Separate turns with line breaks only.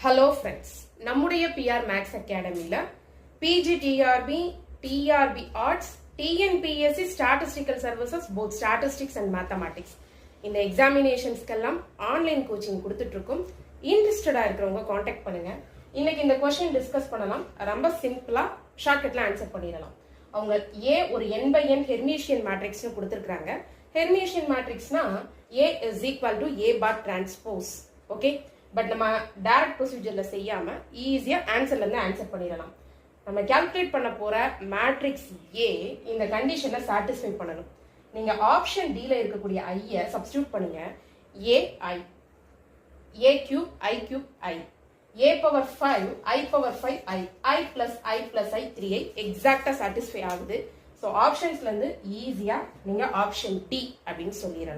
Hello friends, நம்முடைய PR max அகாடமியில் PG TRB, TRB arts, TNPSC statistical services both statistics and mathematics இந்த எக்ஸாமினேஷன்ஸ்க்கெல்லாம் online coaching கொடுத்துட்ருக்கோம். இன்ட்ரெஸ்டடாக இருக்கிறவங்க காண்டாக்ட் பண்ணுங்க. இன்னைக்கு இந்த கொஸ்டின் டிஸ்கஸ் பண்ணலாம். ரொம்ப சிம்பிளாக ஷார்ட்கட்டில் ஆன்சர் பண்ணிடலாம். அவங்க ஒரு n by n ஹெர்மிஷியன் மேட்ரிக்ஸ்னு கொடுத்துருக்காங்க. ஹெர்மிஷியன் மேட்ரிக்ஸ்னா A is equal to A bar transpose. Okay, but நம்ம டைரக்ட் ப்ரொசீஜர்ல செய்யாம ஈஸியா ஆன்சர்ல இருந்து ஆன்சர் பண்ணிடலாம். நம்ம கால்குலேட் பண்ண போற மேட்ரிக்ஸ் A இந்த கண்டிஷனை சாட்டிஸ்ஃபை பண்ணணும். நீங்க ஆப்ஷன் D ல இருக்கக்கூடிய ஐ சப்ஸ்டிடியூட் பண்ணுங்க. A cube I cube I A power 5 I power 5 I plus I plus I 3I எக்ஸாக்டா சாட்டிஸ்ஃபை ஆகுது. ஸோ ஆப்ஷன்ஸ்ல இருந்து ஈஸியா நீங்க ஆப்ஷன் D அப்படின்னு சொல்லிடலாம்.